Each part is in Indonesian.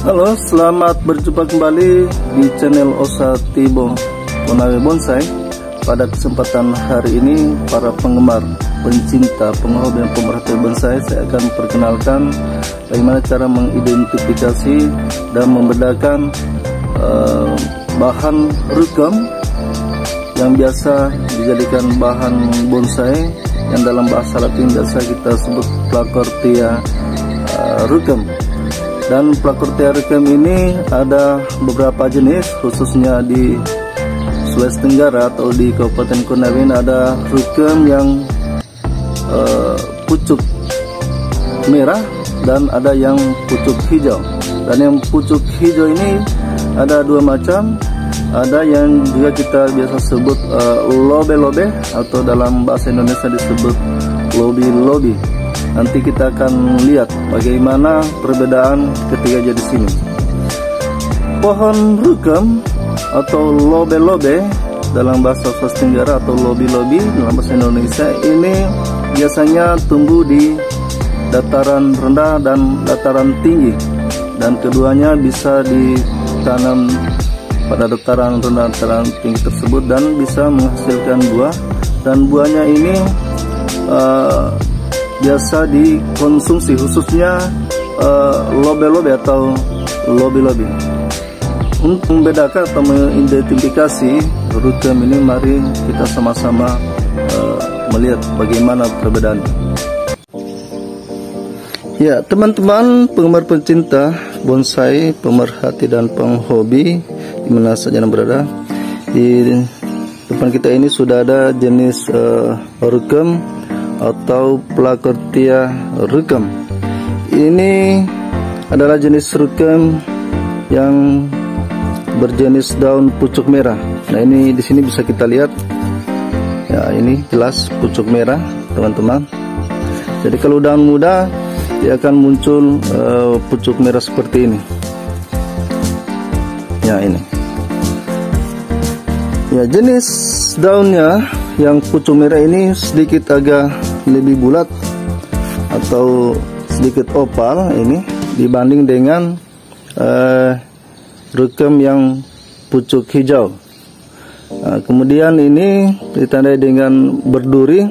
Halo, selamat berjumpa kembali di channel Osa Tibo Konawe Bonsai. Pada kesempatan hari ini, para penggemar, pencinta, penghobi dan pemerhati bonsai, saya akan perkenalkan bagaimana cara mengidentifikasi dan membedakan bahan rukam yang biasa dijadikan bahan bonsai, yang dalam bahasa Latin biasa kita sebut Placortea rukam. Dan Placortea rukam ini ada beberapa jenis, khususnya di Sulawesi Tenggara atau di Kabupaten Konawe ada rukam yang pucuk merah dan ada yang pucuk hijau. Dan yang pucuk hijau ini ada dua macam, ada yang juga kita biasa sebut lobe-lobe atau dalam bahasa Indonesia disebut lobi-lobi. Nanti kita akan lihat bagaimana perbedaan ketiga jenis ini. Pohon rukam atau lobe-lobe dalam bahasa Sulawesi Tenggara atau lobi-lobi dalam bahasa Indonesia ini biasanya tumbuh di dataran rendah dan dataran tinggi, dan keduanya bisa ditanam pada dataran rendah dan dataran tinggi tersebut dan bisa menghasilkan buah. Dan buahnya ini biasa dikonsumsi, khususnya lobe-lobe atau lobi-lobi. Untuk membedakan atau mengidentifikasi rukam ini, mari kita sama-sama melihat bagaimana perbedaannya. Ya, teman-teman penggemar, pencinta bonsai, pemerhati dan penghobi dimana saja Anda berada, di depan kita ini sudah ada jenis rukam atau Placortea rukam. Ini adalah jenis rukam yang berjenis daun pucuk merah. Nah, ini di sini bisa kita lihat. Ya, ini jelas pucuk merah, teman-teman. Jadi kalau daun muda dia akan muncul pucuk merah seperti ini. Ya, ini. Ya, jenis daunnya yang pucuk merah ini sedikit agak lebih bulat atau sedikit opal ini dibanding dengan rukam yang pucuk hijau. Nah, kemudian ini ditandai dengan berduri.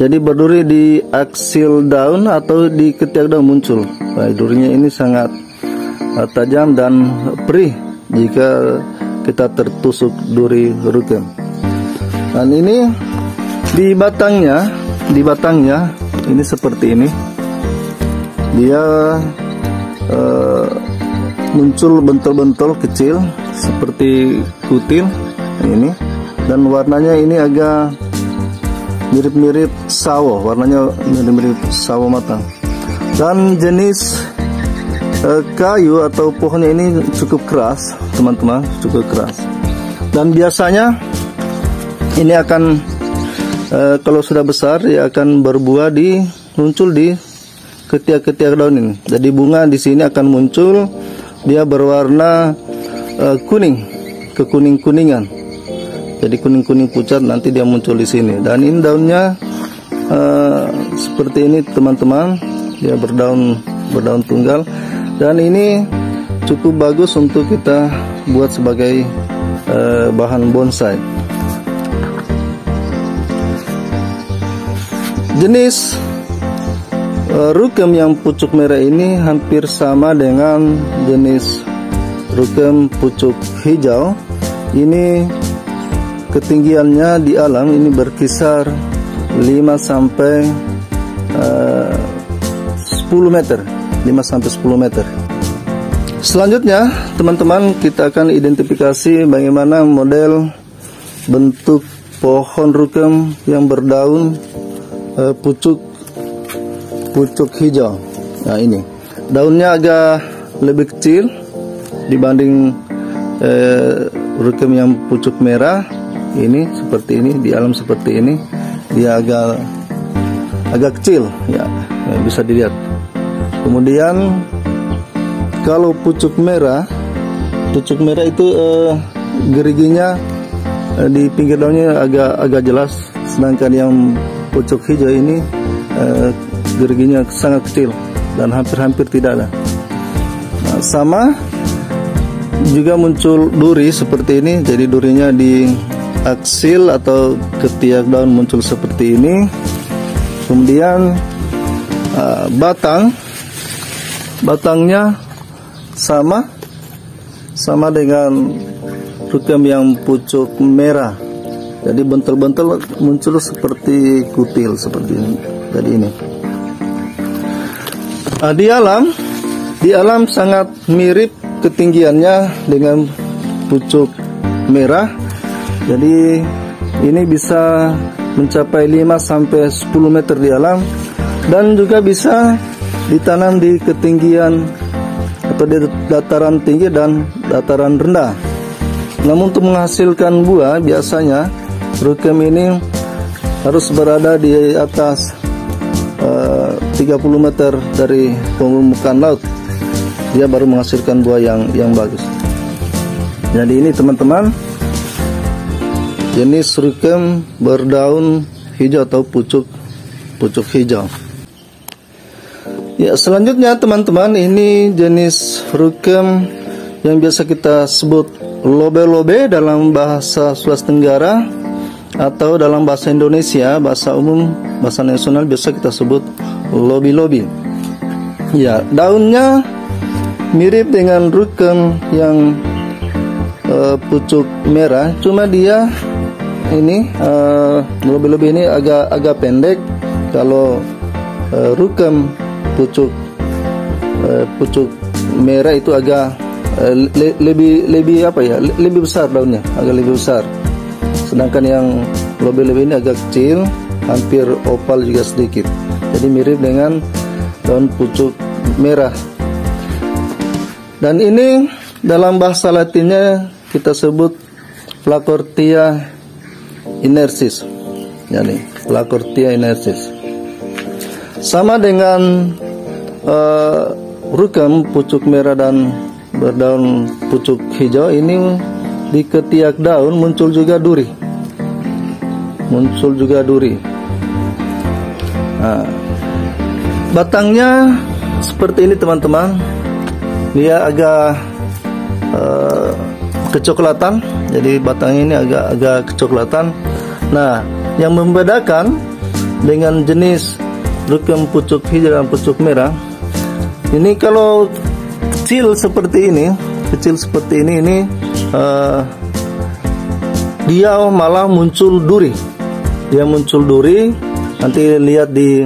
Jadi berduri di aksil daun atau di ketiak daun muncul. Nah, durinya ini sangat tajam dan perih jika kita tertusuk duri rukam. Dan ini di batangnya ini seperti ini. Dia muncul bentol-bentol kecil seperti kutil ini, dan warnanya ini agak mirip-mirip sawo, warnanya mirip-mirip sawo matang. Dan jenis kayu atau pohonnya ini cukup keras, teman-teman, cukup keras. Dan biasanya ini akan kalau sudah besar dia akan berbuah muncul di ketiak-ketiak daun ini. Jadi bunga di sini akan muncul, dia berwarna kuning, kekuning-kuningan. Jadi kuning-kuning pucat, nanti dia muncul di sini. Dan ini daunnya seperti ini, teman-teman. Dia berdaun tunggal. Dan ini cukup bagus untuk kita buat sebagai bahan bonsai. Jenis rukam yang pucuk merah ini hampir sama dengan jenis rukam pucuk hijau. Ini ketinggiannya di alam ini berkisar 5 sampai 10 meter. 5 sampai 10 meter. Selanjutnya, teman-teman, kita akan identifikasi bagaimana model bentuk pohon rukam yang berdaun pucuk hijau. Nah, ini daunnya agak lebih kecil dibanding rukam yang pucuk merah. Ini seperti ini, di alam seperti ini, dia agak kecil, ya, bisa dilihat. Kemudian kalau pucuk merah itu geriginya di pinggir daunnya agak jelas, sedangkan yang pucuk hijau ini geriginya sangat kecil dan hampir tidak ada. Nah, sama juga muncul duri seperti ini. Jadi durinya di aksil atau ketiak daun muncul seperti ini. Kemudian batangnya sama dengan rukem yang pucuk merah. Jadi bentel-bentel muncul seperti kutil seperti ini. Jadi ini di alam sangat mirip ketinggiannya dengan pucuk merah. Jadi ini bisa mencapai 5 sampai 10 meter di alam, dan juga bisa ditanam di ketinggian atau di dataran tinggi dan dataran rendah. Namun untuk menghasilkan buah biasanya rukem ini harus berada di atas 30 meter dari permukaan laut, dia baru menghasilkan buah yang bagus. Jadi ini teman-teman, jenis rukem berdaun hijau atau pucuk hijau. Ya, selanjutnya teman-teman, ini jenis rukem yang biasa kita sebut lobe-lobe dalam bahasa Sulawesi Tenggara, atau dalam bahasa Indonesia, bahasa umum, bahasa nasional biasa kita sebut lobi-lobi. Ya, daunnya mirip dengan rukem yang pucuk merah, cuma dia ini lobi-lobi ini agak pendek. Kalau rukem pucuk merah itu agak lebih besar daunnya, agak lebih besar. Sedangkan yang lobe-lobe ini agak kecil, hampir opal juga sedikit. Jadi mirip dengan daun pucuk merah. Dan ini dalam bahasa Latinnya kita sebut Placortia inersis. Jadi Placortia inersis. Sama dengan rukem pucuk merah dan berdaun pucuk hijau, ini di ketiak daun muncul juga duri. Nah, batangnya seperti ini teman-teman. Dia agak kecoklatan. Jadi batangnya ini agak kecoklatan. Nah, yang membedakan dengan jenis rukem pucuk hijau dan pucuk merah, ini kalau kecil seperti ini, dia malah muncul duri. Nanti lihat di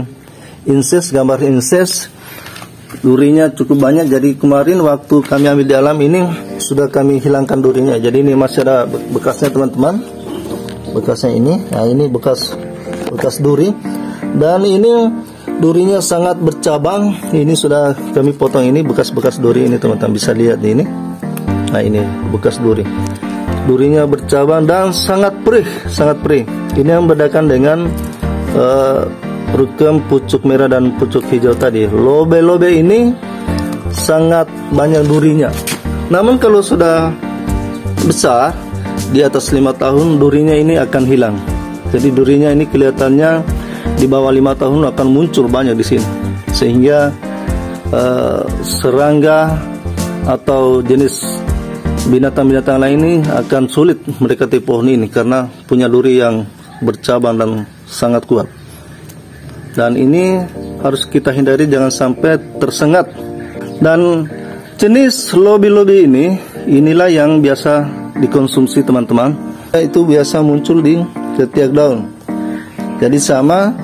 inses, gambar inses, durinya cukup banyak. Jadi kemarin waktu kami ambil di alam ini sudah kami hilangkan durinya. Jadi ini masih ada bekasnya teman-teman. Bekasnya ini, nah ini bekas duri. Dan ini durinya sangat bercabang. Ini sudah kami potong, ini bekas-bekas duri ini teman-teman, bisa lihat di ini. Nah ini bekas duri. Durinya bercabang dan sangat perih. Ini yang membedakan dengan rukem pucuk merah dan pucuk hijau tadi. Lobe-lobe ini sangat banyak durinya. Namun kalau sudah besar, di atas 5 tahun, durinya ini akan hilang. Jadi durinya ini kelihatannya di bawah 5 tahun akan muncul banyak di sini. Sehingga serangga atau jenis binatang-binatang lain ini akan sulit mendekati pohon ini karena punya duri yang bercabang dan sangat kuat. Dan ini harus kita hindari, jangan sampai tersengat. Dan jenis lobi-lobi inilah yang biasa dikonsumsi teman-teman. Itu biasa muncul di ketiak daun. Jadi sama,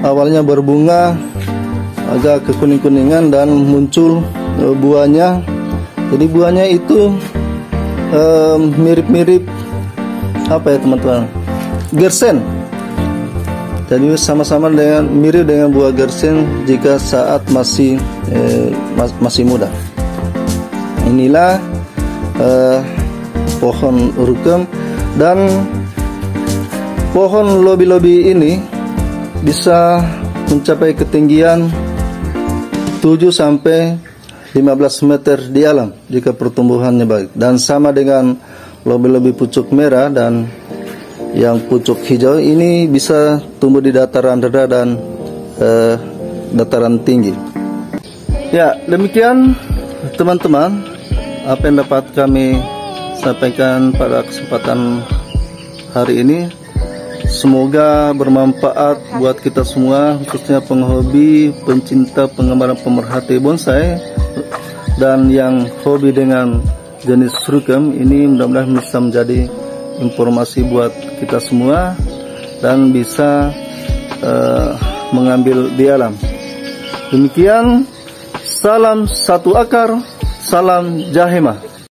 awalnya berbunga agak kekuning-kuningan dan muncul buahnya. Jadi buahnya itu mirip-mirip apa ya teman-teman? Gersen. Jadi sama-sama mirip dengan buah gersen jika saat masih muda. Inilah pohon rukem, dan pohon lobi-lobi ini bisa mencapai ketinggian 7 sampai 15 meter di alam jika pertumbuhannya baik. Dan sama dengan lobi-lobi pucuk merah dan yang pucuk hijau, ini bisa tumbuh di dataran rendah dan dataran tinggi. Ya, demikian teman-teman, apa yang dapat kami sampaikan pada kesempatan hari ini semoga bermanfaat buat kita semua, khususnya penghobi, pencinta, penggemar, pemerhati bonsai, dan yang hobi dengan jenis shrugam ini. Mudah-mudahan bisa menjadi informasi buat kita semua dan bisa mengambil di alam. Demikian, salam satu akar, salam Jahema.